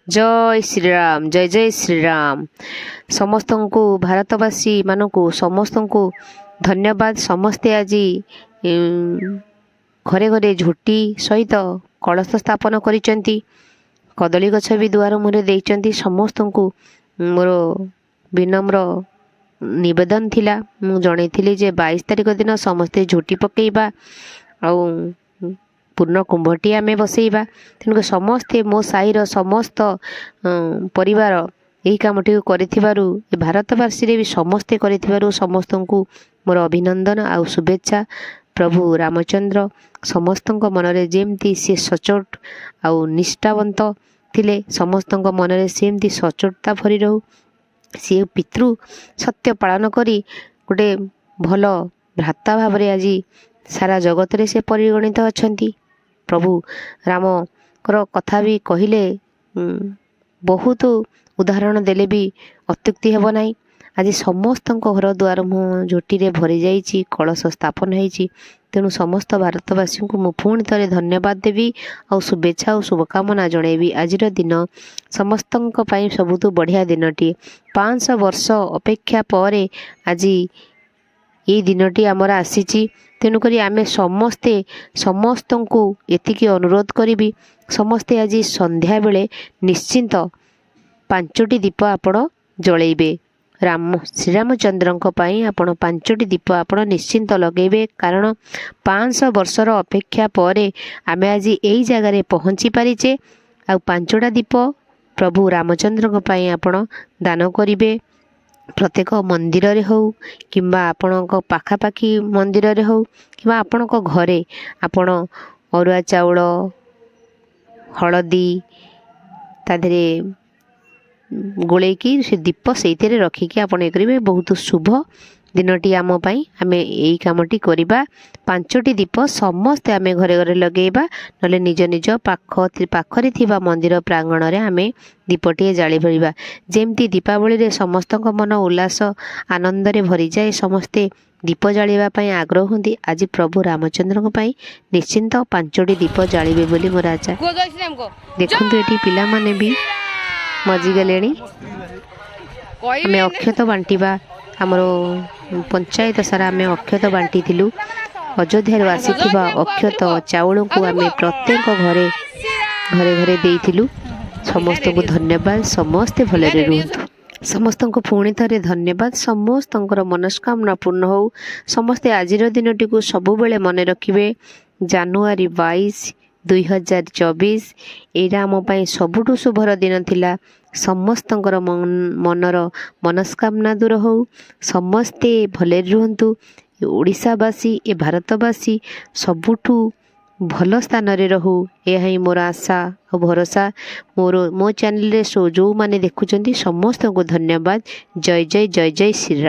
जय श्रीराम जय जय श्रीराम। समस्त को भारतवासी मानक समस्त को धन्यवाद। समस्ते आज घरे घरे झोटी सहित कलश स्थापन करिसेंती। कदली गछ भी दुआर मुहरे देइचंती। समस्त को मोर विनम्र निवेदन थिला मु जणैथिली जे 22 तारिख दिन समस्ते झोटी पकेइबा आउ पूर्ण कुंभटी आमे बसैबा। तेणुक समस्ते मो साईर समस्त परिवार यही कामटी करिथिबारु भारतवासी रे भी समस्ते करिथिबारु समस्त को मोर अभिनंदन आउ शुभेच्छा। प्रभु रामचंद्र समस्त मनरे जेमती सी सचोट आउ निष्ठावंत थिले समस्त मनरे सेमती सचोटता भरी रहू। सी पितृ सत्य पालन करी गोटे भल भ्राता भाव आज सारा जगत रे से परिगणित अछंती। प्रभु राम कथा भी कहले बहुत उदाहरण देले भी अत्युक्ति हेब नाही। आज समस्त घर द्वार मुह झोटी रे भरी जाइछि, कलश स्थापन होइछि। तेणु समस्त भारतवासी को मु पुणी थरे धन्यवाद देवी और शुभेच्छा और शुभकामना जणेबी। आजिर दिन समस्त सबुतु बढ़िया दिनटी। 500 वर्ष अपेक्षा पर आज ये दिनटी आमर आसीची। तेणुक आमे समस्ते समस्त को एतिकी अनुरोध करी समस्ते आज संध्या बेले निश्चिंत 5टी दीप आपण जळेबे। श्रीरामचंद्र आपण 5टी दीप आपण निश्चिंत लगेबे। कारण 500 वर्षर अपेक्षा पर आमे आज यही जगार पहुँची पारिचे। आ 5टा दीप प्रभु रामचंद्र आपण दान करिवे। प्रत्येक मंदिर रे हो किंबा आपण पाखापाखी मंदिर रे हो किंबा आपण घरे आपण अरुआ चाउल हलदी ताधरे गोलेकी से दीप से रखिकी आपण ये करेंगे। बहुत शुभ दिनटी आम पाई आमे यही कामटी करिबा। 5टी दीप समस्ते आमे घरे घरे लगेबा नले निज निज पाखरे थिबा मंदिर प्रांगण रे आमे दीपटी जाली भरिबा। जेमती दीपावली रे समस्त मन उल्लास आनंद रे भरी जाए समस्ते दीप जालिबा पई आग्रह होंदी। आज प्रभु रामचंद्र पई निश्चिंत 5टी दीप जालिबे बोली मोर आशा। देखंतु एटी पिला माने भी मजी गलेनी। आमे अक्षत बांटीबा आमर पंचायत सारा आमे अक्षत बांटी थिलु। अयोध्या आसीथिबा अक्षत चाउल को आमे प्रत्येक घरे घरे घरे देइथिलु। समस्त को धन्यवाद। समस्ते भलरे रुहतु। समस्त को पुणी थरे धन्यवाद। समस्त मनस्कामना पूर्ण हो। समस्ते आजिर दिनटी को सबु बेले मन रखिबे। जानुआरी 22 2024 एटा आम पाई सबुठु शुभर दिन थिला। समस्त मनर मनस्कामना दूर हो। समस्ते भले रुहतु। ओडिशावासी ए भारतवासी सबुठु भल स्थान रे रहू यह ही मोर आशा और भरोसा। मो चैनल रे जो माने देखुचंती समस्त को धन्यवाद। जय जय जय जय श्रीराम।